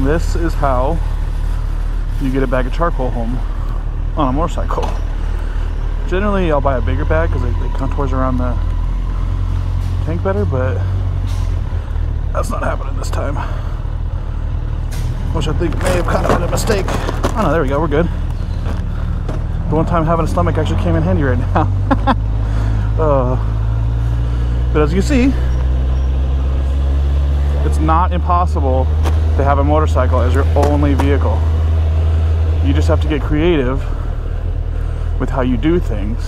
this is how you get a bag of charcoal home on a motorcycle. Generally, I'll buy a bigger bag because it contours around the tank better, but that's not happening this time. Which I think may have kind of been a mistake. Oh no, there we go, we're good. The one time having a stomach actually came in handy right now. But as you see, it's not impossible to have a motorcycle as your only vehicle. You just have to get creative with how you do things.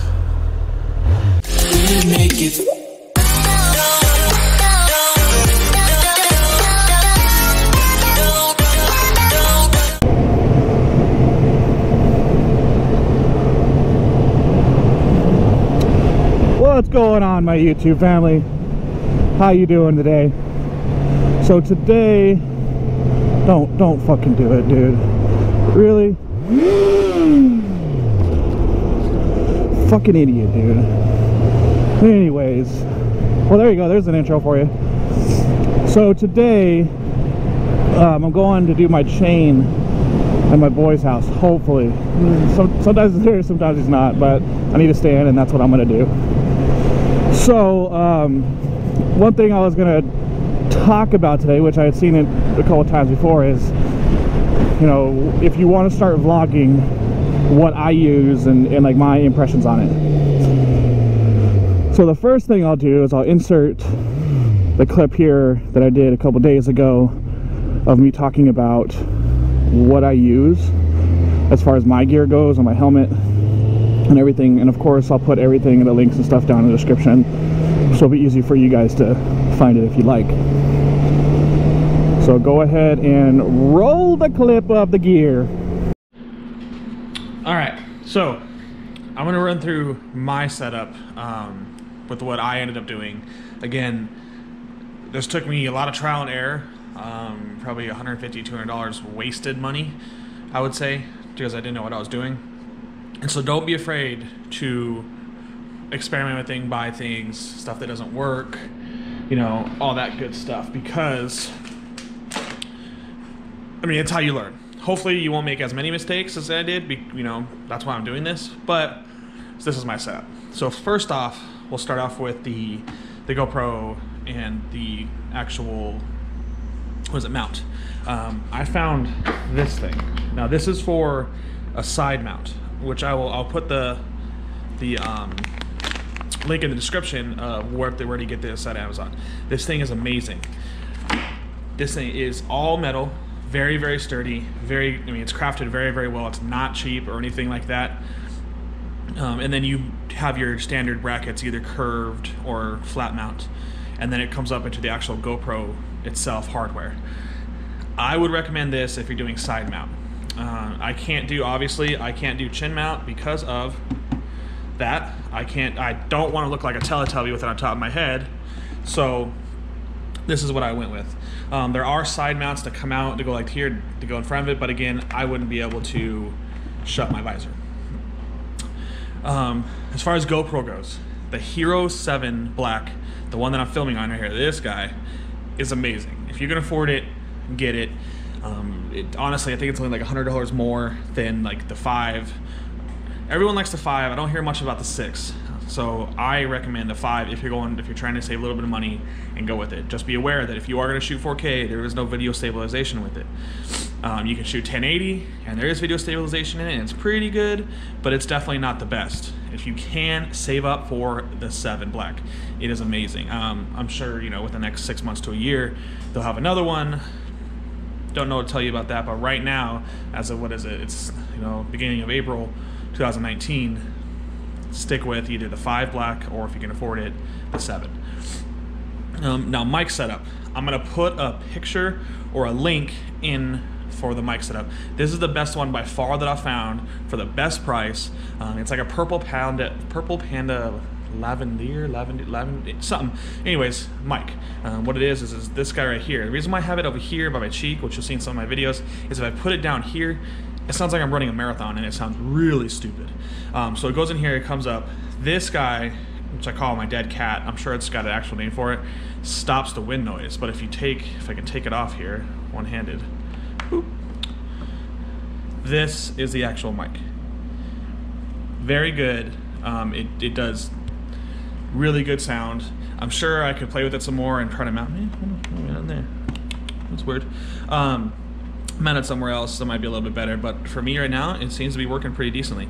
What's going on, my YouTube family? How you doing today? So today, don't fucking do it, dude. Really? Fucking idiot, dude. Anyways, well, there you go. There's an intro for you. So today, I'm going to do my chain at my boy's house, hopefully. Sometimes he's there, sometimes he's not, but I need to stand, and that's what I'm gonna do. So, one thing I was gonna talk about today, which I had seen it a couple times before, is, you know, if you want to start vlogging, what I use and like my impressions on it. So the first thing I'll do is I'll insert the clip here that I did a couple days ago of me talking about what I use as far as my gear goes on my helmet and everything, and of course I'll put everything in the links and stuff down in the description, so it'll be easy for you guys to find it if you like. So go ahead and roll the clip of the gear. Alright, so I'm going to run through my setup with what I ended up doing. Again, this took me a lot of trial and error, probably $150, $200 wasted money, I would say, because I didn't know what I was doing. And so don't be afraid to experiment with things, buy things, stuff that doesn't work, you know, all that good stuff, because, I mean, it's how you learn. Hopefully you won't make as many mistakes as I did, you know, that's why I'm doing this, but this is my setup. So first off, we'll start off with the GoPro and the actual, what is it, mount. I found this thing. Now this is for a side mount, which I'll put the link in the description of where to get this at Amazon. This thing is amazing. This thing is all metal, very, very sturdy, I mean, it's crafted very, very well. It's not cheap or anything like that. And then you have your standard brackets, either curved or flat mount, and then it comes up into the actual GoPro itself hardware. I would recommend this if you're doing side mount. Obviously I can't do chin mount because of that. I don't want to look like a Teletubby with it on top of my head, so this is what I went with. There are side mounts that come out to go like here, to go in front of it, but again, I wouldn't be able to shut my visor. As far as GoPro goes, the Hero 7 Black, the one that I'm filming on right here, this guy is amazing. If you can afford it, get it. Honestly, I think it's only like $100 more than like the 5. Everyone likes the 5. I don't hear much about the 6. So I recommend the 5 if you're trying to save a little bit of money and go with it. Just be aware that if you are going to shoot 4K, there is no video stabilization with it. You can shoot 1080 and there is video stabilization in it, and it's pretty good, but it's definitely not the best. If you can, save up for the 7 Black. It is amazing. I'm sure, you know, with the next 6 months to a year, they'll have another one. Don't know what to tell you about that, but right now, as of what is it? It's, you know, beginning of April 2019. Stick with either the 5 Black, or if you can afford it, the 7. Now mic setup. I'm gonna put a picture or a link in for the mic setup. This is the best one by far that I found for the best price. It's like a purple panda lavender, something. Anyways, mic. What it is this guy right here. The reason why I have it over here by my cheek, which you'll see in some of my videos, is if I put it down here, it sounds like I'm running a marathon, and it sounds really stupid. So it goes in here, it comes up. This guy, which I call my dead cat, I'm sure it's got an actual name for it, stops the wind noise. But if I can take it off here, one-handed, This is the actual mic. Very good. It does really good sound. I'm sure I could play with it some more and try to mount it there. That's weird. Mount it somewhere else that might be a little bit better, but for me right now, it seems to be working pretty decently.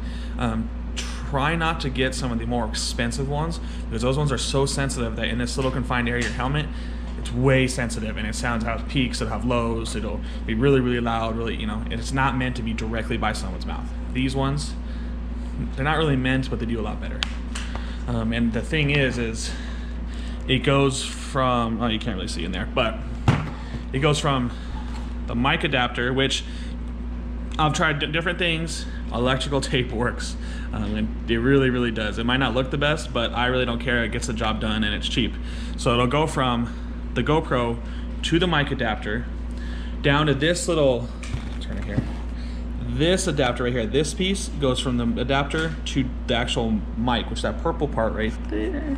Try not to get some of the more expensive ones, because those ones are so sensitive that in this little confined area, your helmet, it's way sensitive, and it sounds have peaks, it'll have lows, it'll be really, really loud, really, you know, and it's not meant to be directly by someone's mouth. These ones, they're not really meant, but they do a lot better. And the thing is it goes from, oh, you can't really see in there, but it goes from the mic adapter, which I've tried different things. Electrical tape works, and it really, really does. It might not look the best, but I really don't care. It gets the job done, and it's cheap. So it'll go from the GoPro to the mic adapter, down to this little, turn it here, this adapter right here. This piece goes from the adapter to the actual mic, which that purple part right there,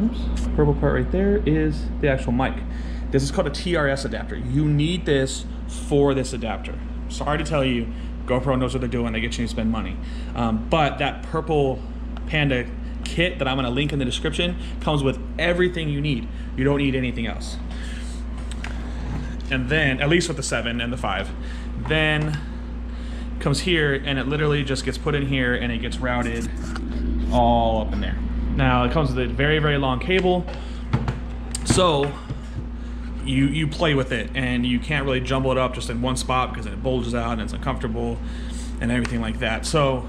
oops, purple part right there is the actual mic. This is called a TRS adapter. You need this for this adapter. Sorry to tell you, GoPro knows what they're doing. They get you to spend money. But that purple Panda kit that I'm gonna link in the description comes with everything you need. You don't need anything else. And then, at least with the 7 and the 5, then comes here, and it literally just gets put in here, and it gets routed all up in there. Now, it comes with a very, very long cable. So you play with it, and you can't really jumble it up just in one spot, because it bulges out and it's uncomfortable and everything like that. So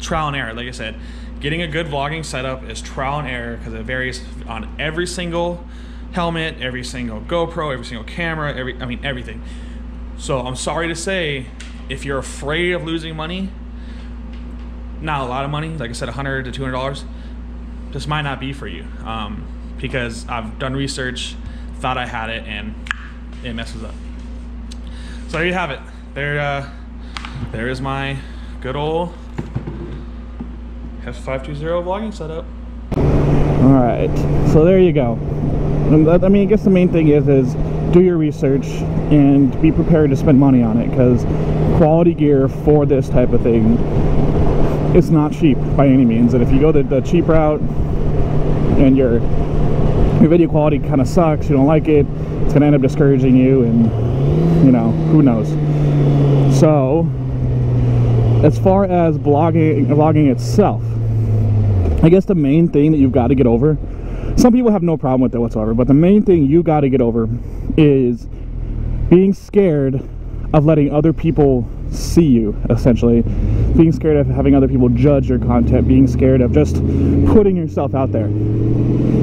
trial and error. Like I said, getting a good vlogging setup is trial and error, because it varies on every single helmet, every single GoPro, every single camera, everything. So I'm sorry to say, if you're afraid of losing money, not a lot of money, like I said, $100 to $200, this might not be for you, because I've done research, thought I had it, and it messes up. So there you have it. There is my good old F520 vlogging setup. All right, so there you go. I mean, I guess the main thing is do your research and be prepared to spend money on it, because quality gear for this type of thing, it's not cheap by any means. And if you go the cheap route and your video quality kind of sucks, you don't like it, it's gonna end up discouraging you, and you know, who knows. So as far as vlogging itself, I guess the main thing that you've got to get over, some people have no problem with it whatsoever, but the main thing you got to get over is being scared of letting other people see you, essentially. Being scared of having other people judge your content, being scared of just putting yourself out there.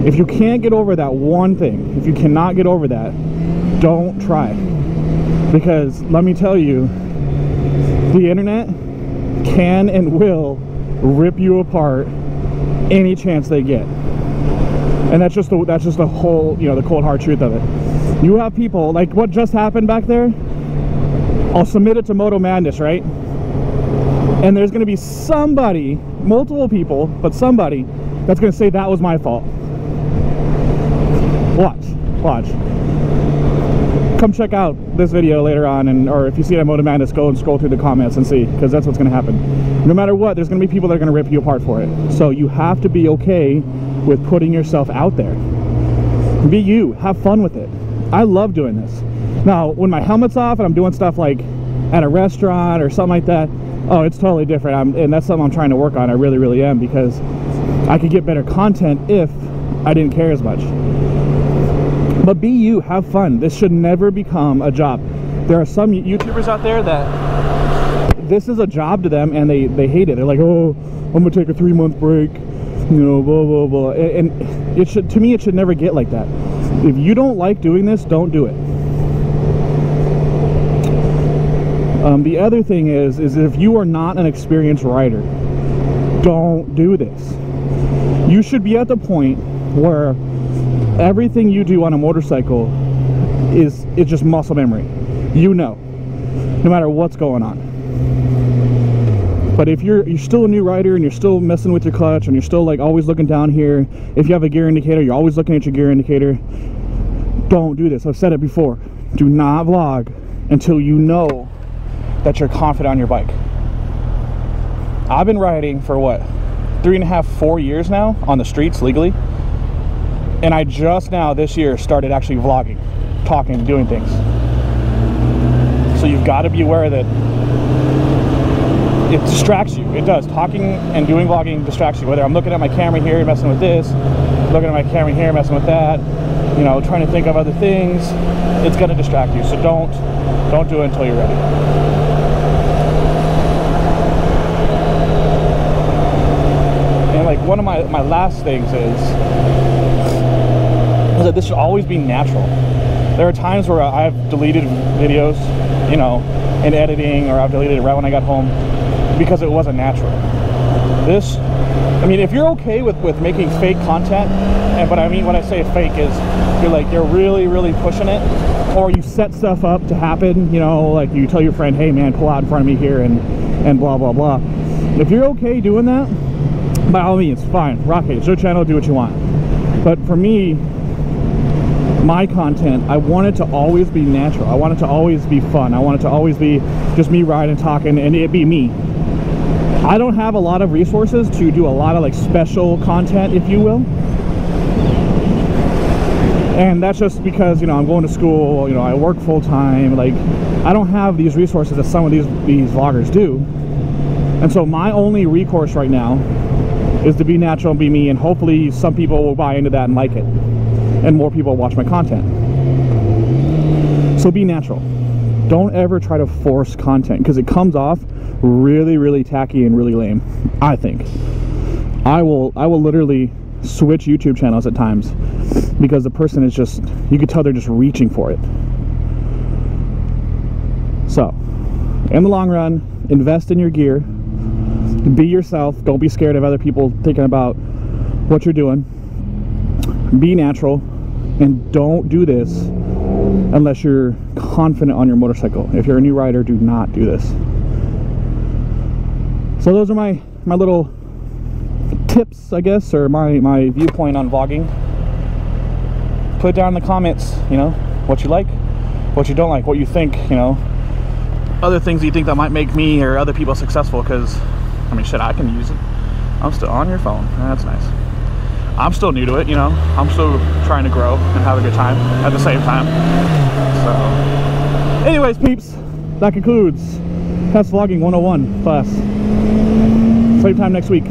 If you can't get over that one thing, if you cannot get over that, don't try. Because let me tell you, the internet can and will rip you apart any chance they get. And that's just the whole, you know, the cold hard truth of it. You have people like what just happened back there. I'll submit it to Moto Madness, right? And there's going to be somebody, multiple people, but somebody that's going to say that was my fault. Watch. Come check out this video later on, or if you see it at Moto Madness, go and scroll through the comments and see, because that's what's going to happen. No matter what, there's going to be people that are going to rip you apart for it. So you have to be okay with putting yourself out there. Be you. Have fun with it. I love doing this. Now, when my helmet's off and I'm doing stuff like at a restaurant or something like that, oh, it's totally different. And that's something I'm trying to work on. I really, really am, because I could get better content if I didn't care as much. But be you, have fun. This should never become a job. There are some YouTubers out there that this is a job to them, and they hate it. They're like, oh, I'm gonna take a 3-month break, you know, blah, blah, blah. And it should, to me, it should never get like that. If you don't like doing this, don't do it. The other thing is if you are not an experienced rider, don't do this. You should be at the point where everything you do on a motorcycle is just muscle memory. You know, no matter what's going on. But if you're still a new rider and you're still messing with your clutch and you're still like always looking down here, if you have a gear indicator, you're always looking at your gear indicator, don't do this. I've said it before. Do not vlog until you know that you're confident on your bike. I've been riding for what, 3.5, 4 years now on the streets legally, and I just now this year started actually vlogging, talking, doing things. So you've got to be aware that it distracts you. It does. Talking and doing vlogging distracts you. Whether I'm looking at my camera here messing with this, looking at my camera here messing with that, you know, trying to think of other things, it's going to distract you. So don't do it until you're ready. And like one of my last things is that this should always be natural. There are times where I've deleted videos, you know, in editing, or I've deleted it right when I got home because it wasn't natural. This, I mean, if you're okay with making fake content, but I mean when I say fake is you're really pushing it, or you set stuff up to happen, you know, like you tell your friend, hey man, pull out in front of me here and blah blah blah. If you're okay doing that, by all means, fine, rock it. It's your channel, do what you want. But for me, my content, I want it to always be natural. I want it to always be fun. I want it to always be just me riding, talking, and it be me. I don't have a lot of resources to do a lot of like special content, if you will. And that's just because, you know, I'm going to school, you know, I work full time. Like, I don't have these resources that some of these vloggers do. And so my only recourse right now is to be natural and be me, and hopefully some people will buy into that and like it, and more people watch my content. So be natural. Don't ever try to force content, because it comes off really tacky and really lame, I think. I will literally switch YouTube channels at times because the person is just, you could tell they're just reaching for it. So in the long run, invest in your gear, be yourself, don't be scared of other people thinking about what you're doing, be natural, and don't do this unless you're confident on your motorcycle. If you're a new rider, do not do this. So those are my little tips, I guess, or my viewpoint on vlogging. Put down in the comments, you know, what you like, what you don't like, what you think, you know, other things you think that might make me or other people successful, because, I mean, shit, I can use it. I'm still on your phone. That's nice. I'm still new to it, you know. I'm still trying to grow and have a good time at the same time. So, anyways, peeps, that concludes Test Vlogging 101 class. Same time next week.